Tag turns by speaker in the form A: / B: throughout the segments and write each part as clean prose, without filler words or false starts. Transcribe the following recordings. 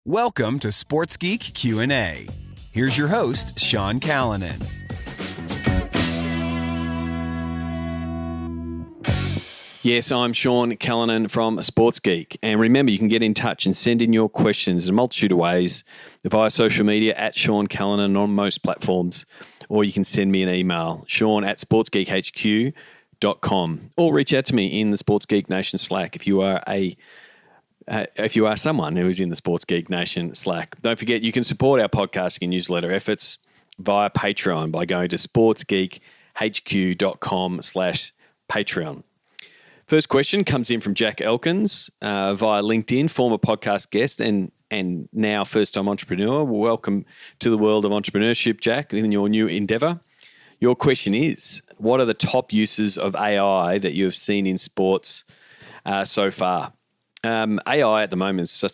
A: Welcome to Sports Geek Q&A. Here's your host, Sean Callanan.
B: Yes, I'm Sean Callanan from Sports Geek. And remember, you can get in touch and send in your questions in a multitude of ways via social media at Sean Callanan on most platforms, or you can send me an email, sean@sportsgeekhq.com, or reach out to me in the Sports Geek Nation Slack if you are someone who is in the Sports Geek Nation Slack. Don't forget, you can support our podcasting and newsletter efforts via Patreon by going to sportsgeekhq.com/Patreon. First question comes in from Jack Elkins via LinkedIn, former podcast guest and now first-time entrepreneur. Welcome to the world of entrepreneurship, Jack, in your new endeavor. Your question is, what are the top uses of AI that you have seen in sports so far? AI at the moment is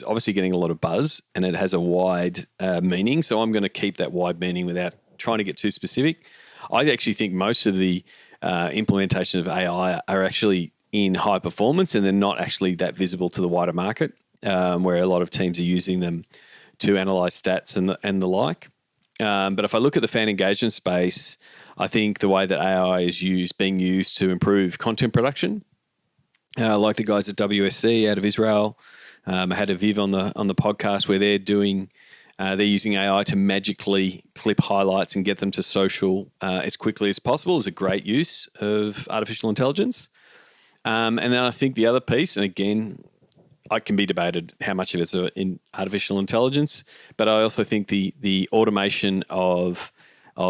B: obviously getting a lot of buzz, and it has a wide meaning. So I'm going to keep that wide meaning without trying to get too specific. I actually think most of the implementation of AI are actually in high performance, and they're not actually that visible to the wider market, where a lot of teams are using them to analyze stats and the like. But if I look at the fan engagement space, I think the way that AI is being used to improve content production. Like the guys at WSC out of Israel, I had a Viv on the podcast where they're using AI to magically clip highlights and get them to social as quickly as possible. Is a great use of artificial intelligence. And then I think the other piece, and again, I can be debated how much of it's in artificial intelligence, but I also think the automation of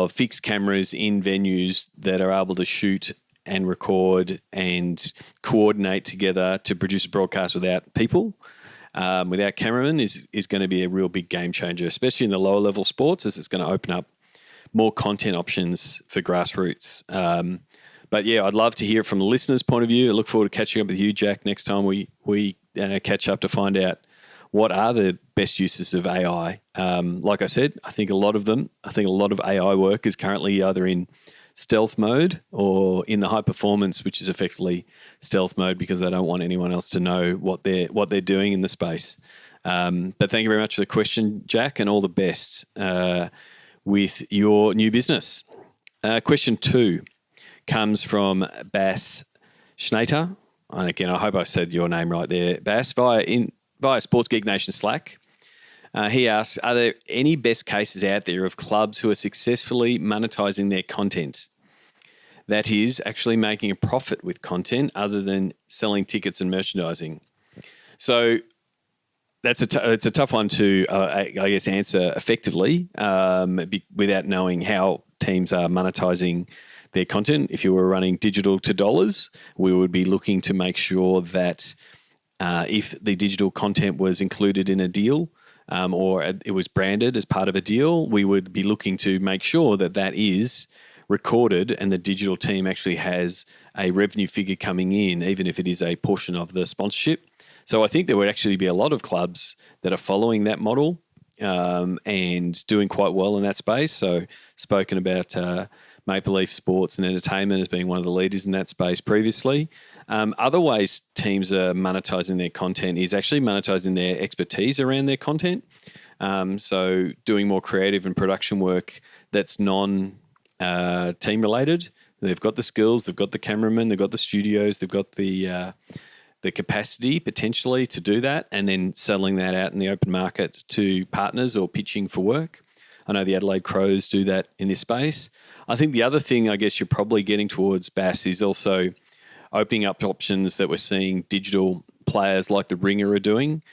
B: fixed cameras in venues that are able to shoot and record and coordinate together to produce a broadcast without people, without cameramen, is going to be a real big game changer, especially in the lower level sports, as it's going to open up more content options for grassroots. But yeah, I'd love to hear it from the listeners' point of view. I look forward to catching up with you, Jack, next time we catch up to find out what are the best uses of AI. Like I said, I think a lot of AI work is currently either in stealth mode or in the high performance, which is effectively stealth mode because they don't want anyone else to know what they're doing in the space. But thank you very much for the question, Jack, and all the best with your new business. Question 2 comes from Bass Schnater. And again, I hope I said your name right there, Bass, via Sports Geek Nation Slack. He asks, are there any best cases out there of clubs who are successfully monetizing their content? That is, actually making a profit with content other than selling tickets and merchandising. So it's a tough one to, I guess, answer effectively without knowing how teams are monetizing their content. If you were running digital to dollars, we would be looking to make sure that if the digital content was included in a deal, or it was branded as part of a deal, we would be looking to make sure that is recorded and the digital team actually has a revenue figure coming in, even if it is a portion of the sponsorship. So I think there would actually be a lot of clubs that are following that model and doing quite well in that space. So spoken about Maple Leaf Sports and Entertainment as being one of the leaders in that space previously. Other ways teams are monetizing their content is actually monetizing their expertise around their content. So doing more creative and production work that's non-team related. They've got the skills, they've got the cameramen, they've got the studios, they've got the capacity potentially to do that, and then selling that out in the open market to partners or pitching for work. I know the Adelaide Crows do that in this space. I think the other thing I guess you're probably getting towards, Bass, is also opening up options that we're seeing digital players like the Ringer are doing,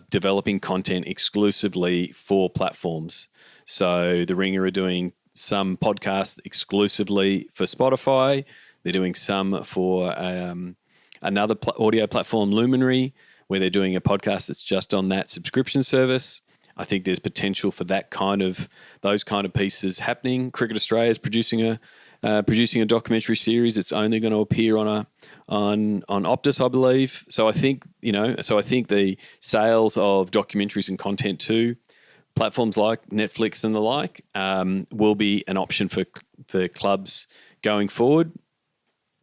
B: developing content exclusively for platforms. So the Ringer are doing some podcasts exclusively for Spotify. They're doing some for another audio platform, Luminary, where they're doing a podcast that's just on that subscription service. I think there's potential for those kind of pieces happening. Cricket Australia is producing a documentary series. It's only going to appear on Optus, I believe. So I think the sales of documentaries and content to platforms like Netflix and the like will be an option for clubs going forward.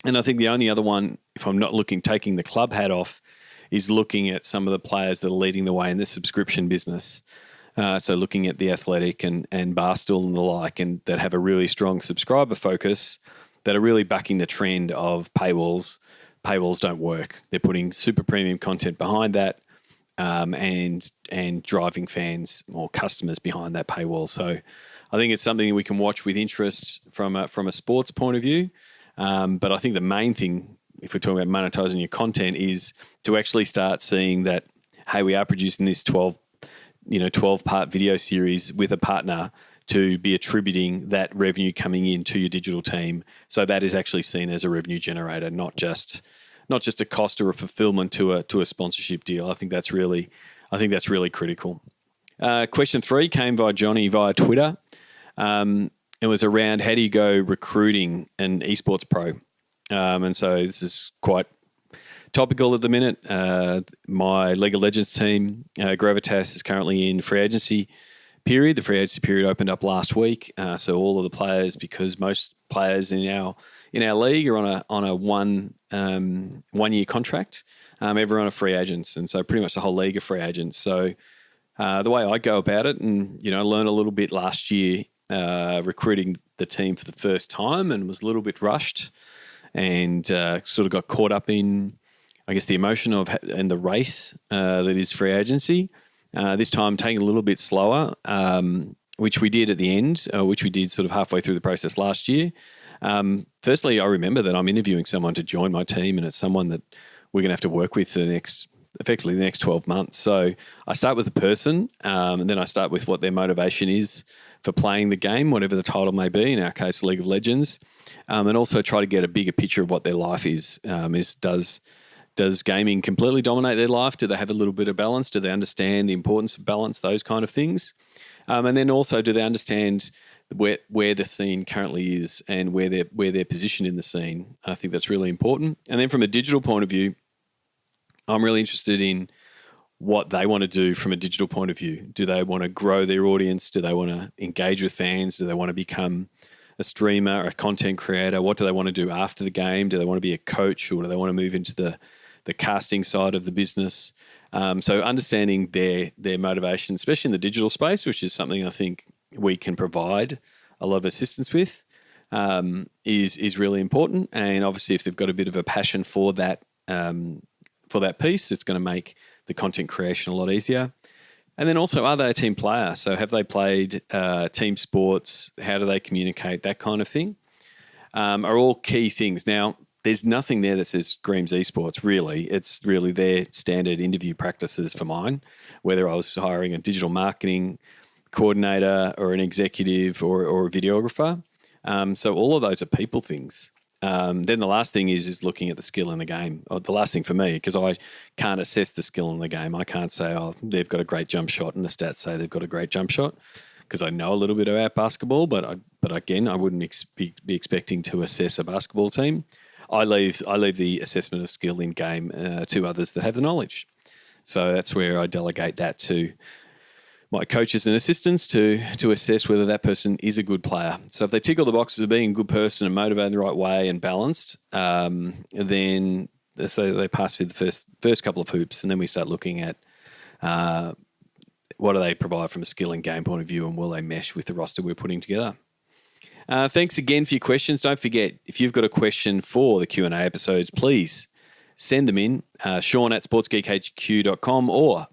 B: And I think the only other one, if I'm not taking the club hat off, is looking at some of the players that are leading the way in the subscription business. So looking at The Athletic and Barstool and the like, and that have a really strong subscriber focus, that are really backing the trend of paywalls. Paywalls don't work. They're putting super premium content behind that, and driving fans or customers behind that paywall. So I think it's something we can watch with interest from a sports point of view. But I think the main thing, if we're talking about monetizing your content, is to actually start seeing that, hey, we are producing this 12-part video series with a partner, to be attributing that revenue coming in to your digital team. So that is actually seen as a revenue generator, not just a cost or a fulfillment to a sponsorship deal. I think that's really critical. Question 3 came via Johnny via Twitter. It was around, how do you go recruiting an esports pro? And so this is quite topical at the minute. My League of Legends team, Gravitas, is currently in free agency period. The free agency period opened up last week. So all of the players, because most players in our league are on a one year contract, everyone are free agents, and so pretty much the whole league are free agents. So the way I go about it, and I learned a little bit last year recruiting the team for the first time, and was a little bit rushed, and sort of got caught up in, I guess, the emotion of and the race that is free agency. This time taking a little bit slower, which we did at the end, which we did sort of halfway through the process last year. Firstly, I remember that I'm interviewing someone to join my team, and it's someone that we're going to have to work with effectively the next 12 months. So I start with the person, and then I start with what their motivation is for playing the game, whatever the title may be, in our case, League of Legends, and also try to get a bigger picture of what their life is. Does gaming completely dominate their life? Do they have a little bit of balance? Do they understand the importance of balance? Those kind of things. And then also, do they understand where the scene currently is and where they're positioned in the scene? I think that's really important. And then from a digital point of view, I'm really interested in what they want to do from a digital point of view. Do they want to grow their audience? Do they want to engage with fans? Do they want to become a streamer, a content creator? What do they want to do after the game? Do they want to be a coach, or do they want to move into the casting side of the business? So understanding their motivation, especially in the digital space, which is something I think we can provide a lot of assistance with, is really important. And obviously, if they've got a bit of a passion for that piece, it's going to make the content creation a lot easier. And then also, are they a team player? So have they played team sports? How do they communicate? That kind of thing are all key things. Now, there's nothing there that says screams esports, really. It's really their standard interview practices for mine, whether I was hiring a digital marketing coordinator or an executive or a videographer. So all of those are people things. Then the last thing is looking at the skill in the game. Or the last thing for me, because I can't assess the skill in the game. I can't say, oh, they've got a great jump shot, and the stats say they've got a great jump shot, because I know a little bit about basketball, but again, I wouldn't be expecting to assess a basketball team. I leave the assessment of skill in game to others that have the knowledge. So that's where I delegate that to my coaches and assistants to assess whether that person is a good player. So if they tick all the boxes of being a good person and motivated in the right way and balanced, then so they pass through the first couple of hoops, and then we start looking at what do they provide from a skill and game point of view, and will they mesh with the roster we're putting together. Thanks again for your questions. Don't forget, if you've got a question for the Q&A episodes, please send them in, Sean@sportsgeekhq.com, or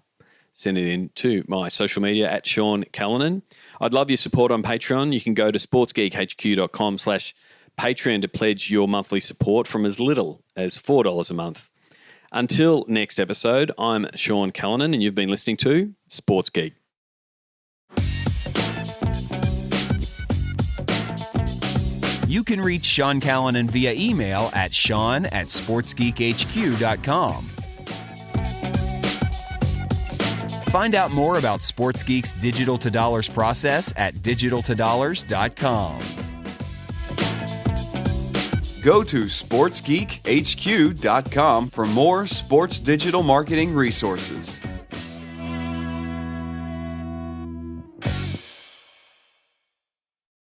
B: send it in to my social media at Sean Callanan. I'd love your support on Patreon. You can go to sportsgeekhq.com/Patreon to pledge your monthly support from as little as $4 a month. Until next episode, I'm Sean Callanan, and you've been listening to Sports Geek.
A: You can reach Sean Callanan via email at sean@sportsgeekhq.com. Find out more about Sports Geek's Digital to Dollars process at digitaltodollars.com.
C: Go to sportsgeekhq.com for more sports digital marketing resources.